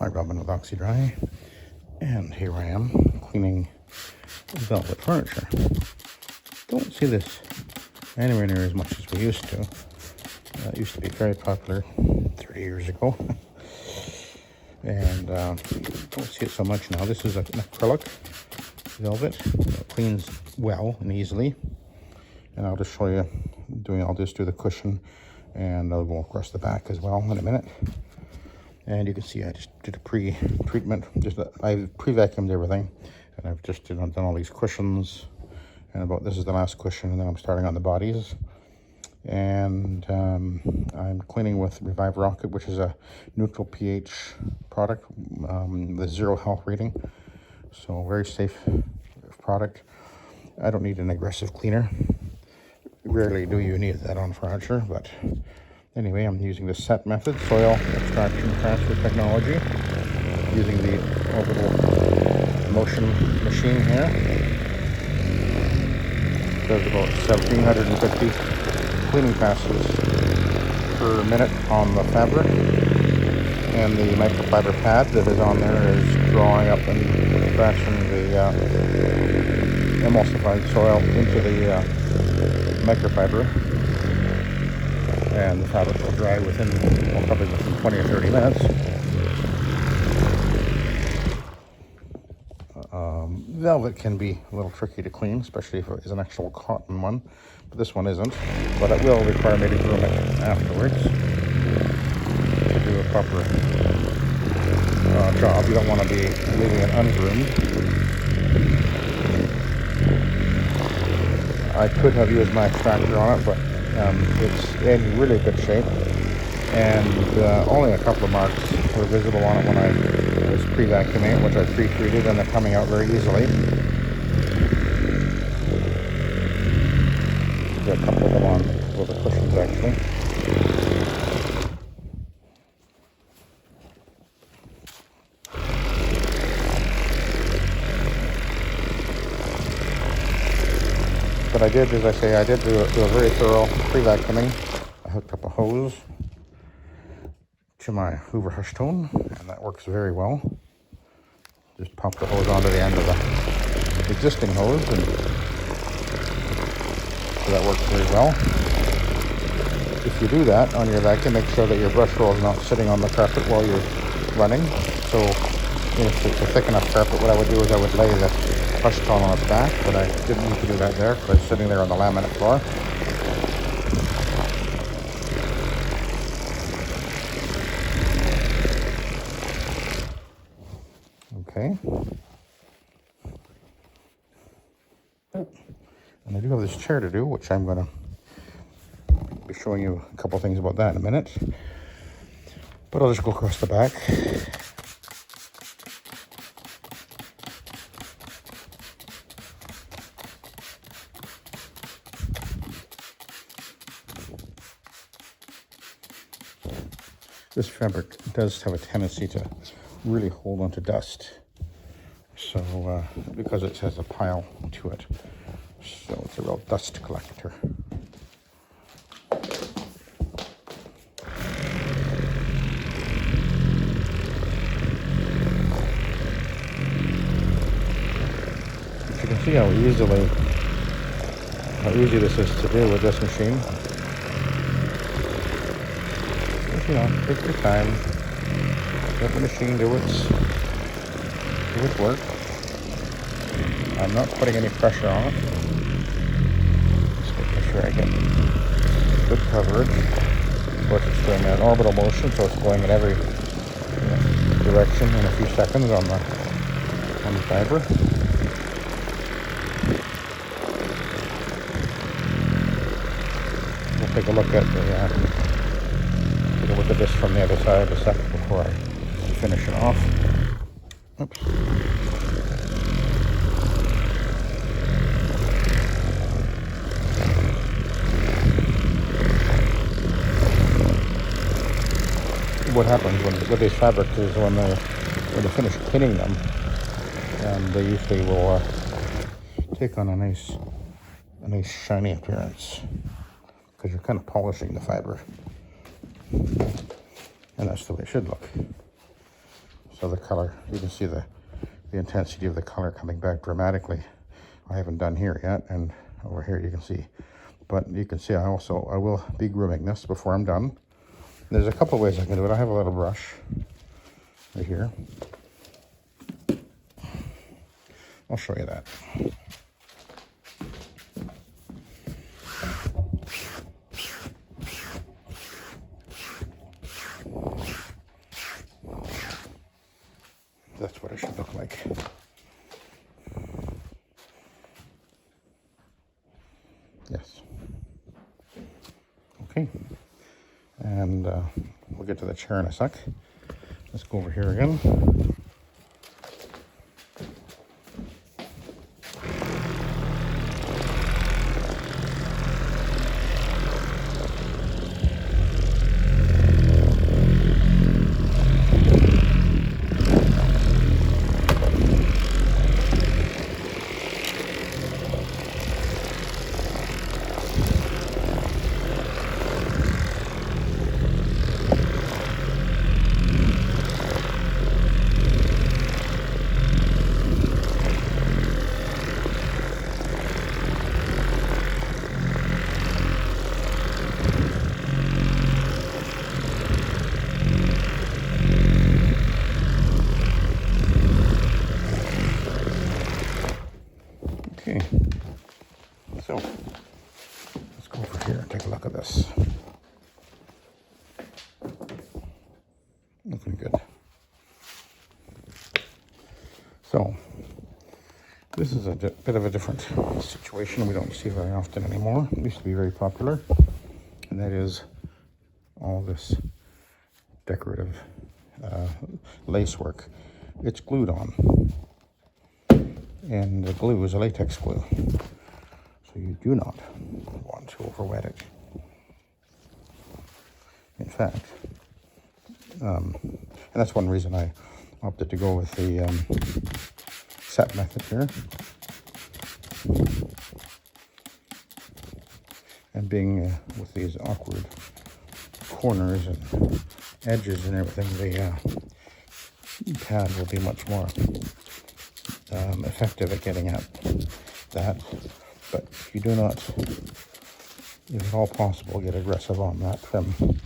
Hi, Robin with Oxy-Dry, and here I am cleaning velvet furniture. Don't see this anywhere near as much as we used to. It used to be very popular 30 years ago, and don't see it so much now. This is an acrylic velvet. It cleans well and easily, and I'll just show you I'll just do the cushion, and I'll go across the back as well in a minute. And you can see I just did a pre-treatment. I pre-vacuumed everything, and I've just done all these cushions. And this is the last cushion, and then I'm starting on the bodies. And I'm cleaning with Revive Rocket, which is a neutral pH product with 0 health rating. So very safe product. I don't need an aggressive cleaner. Rarely do you need that on furniture, but anyway, I'm using the SETT method, soil extraction transfer technology, using the orbital motion machine here. It does about 1,750 cleaning passes per minute on the fabric, and the microfiber pad that is on there is drawing up and transferring the emulsified soil into the microfiber, and the fabric will dry probably within 20 or 30 minutes. Velvet can be a little tricky to clean, especially if it is an actual cotton one, but this one isn't. But it will require me to groom it afterwards to do a proper job. You don't want to be leaving it ungroomed. I could have used my extractor on it, but it's in really good shape, and only a couple of marks were visible on it when I was pre-vacuuming it, which I pre-treated, and they're coming out very easily. Got a couple of them on both the cushions, actually. But I did, as I say, I did do a very thorough pre-vacuuming. I hooked up a hose to my Hoover Hush Tone, and that works very well. Just pop the hose onto the end of the existing hose, and so that works very well. If you do that on your vacuum, make sure that your brush roll is not sitting on the carpet while you're running. So if it's a thick enough carpet, what I would do is I would lay the Hush Tone on its back, but I didn't need to do that there because it's sitting there on the laminate floor. Okay. And I do have this chair to do, which I'm going to be showing you a couple things about that in a minute. But I'll just go across the back. This fabric does have a tendency to really hold onto dust, so because it has a pile to it, so it's a real dust collector. But you can see how easy this is to do with this machine. You know, take your time, let the machine do its work. I'm not putting any pressure on it. Just making sure I get good coverage. Of course, it's doing an orbital motion, so it's going in every direction in a few seconds on the fiber. We'll take a look at this from the other side a second before I finish it off. Oops. What happens with these fabrics is when they finish cleaning them, they usually will take on a nice shiny appearance because you're kind of polishing the fiber. And that's the way it should look. of the color. You can see the intensity of the color coming back dramatically. I haven't done here yet, and over here you can see. But you can see I will be grooming this before I'm done. There's a couple ways I can do it. I have a little brush right here. I'll show you that. That's what it should look like. Yes. Okay. And we'll get to the chair in a sec. Let's go over here again. Okay, so let's go over here and take a look at this. Looking good. So this is a bit of a different situation we don't see very often anymore. It used to be very popular, and that is all this decorative lace work. It's glued on. And the glue is a latex glue, so you do not want to overwet it. In fact, and that's one reason I opted to go with the set method here. And being with these awkward corners and edges and everything, the pad will be much more effective at getting at that. But you do not, if at all possible, get aggressive on that trim and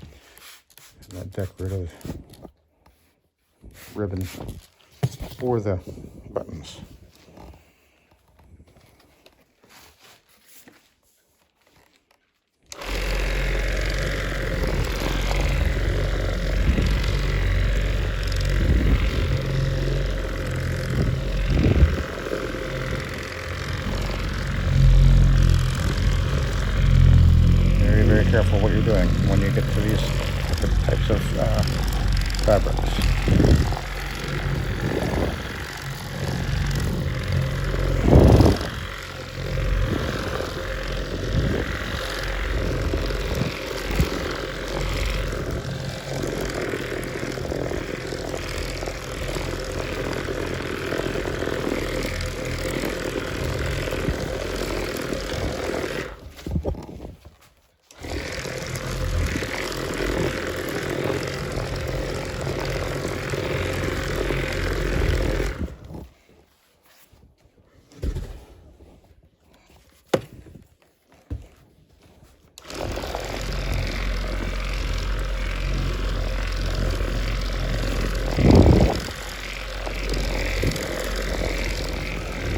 that decorative ribbon or the buttons. Very careful what you're doing when you get to these different types of fabrics.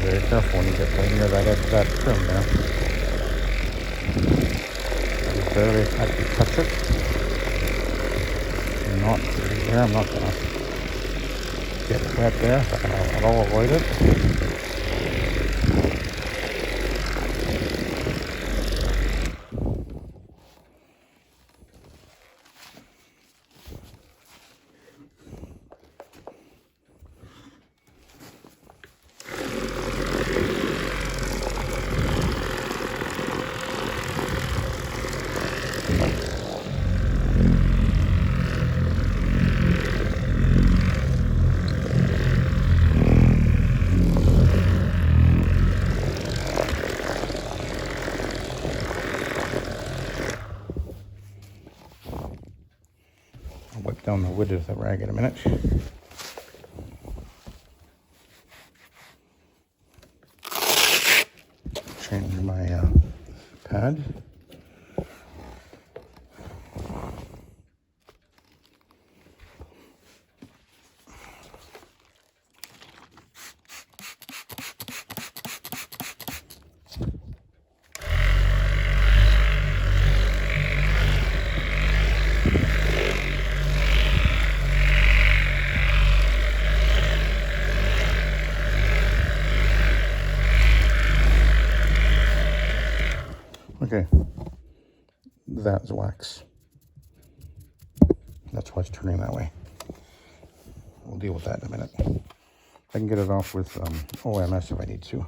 Very careful when you get near that edge of that trim there. Just barely actually touch it. I'm not there. I'm not going to get wet there. I'll avoid it. Wipe down the wood with the rag in a minute. add. Okay, that's wax. That's why it's turning that way. We'll deal with that in a minute. I can get it off with OMS if I need to.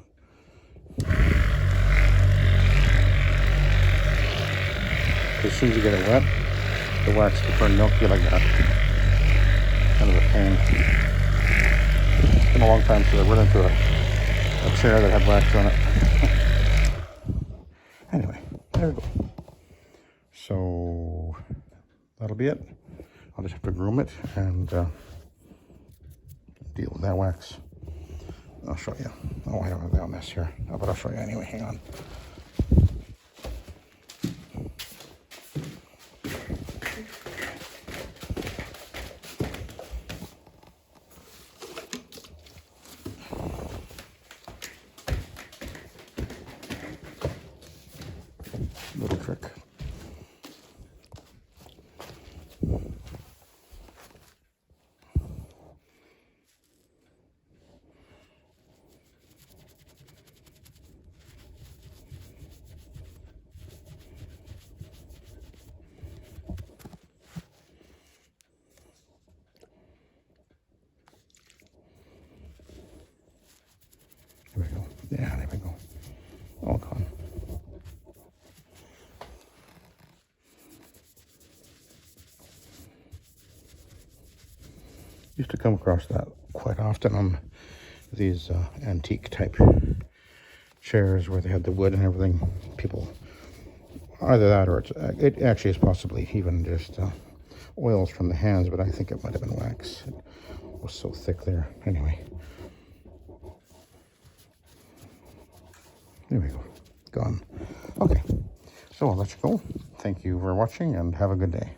As soon as you get it wet, the wax will turn milky like that. Kind of a pain. It's been a long time since I run into a chair that had wax on it. Anyway, there we go. So that'll be it. I'll just have to groom it and deal with that wax. I'll show you. Oh, I don't have that mess here, but I'll show you anyway. Hang on. Little trick. There we go. Yeah, there we go. All gone. Used to come across that quite often on these antique type chairs where they had the wood and everything. People, either that or it actually is possibly even just oils from the hands, but I think it might have been wax. It was so thick there. Anyway, there we go. Gone. Okay, so I'll let you go. Thank you for watching and have a good day.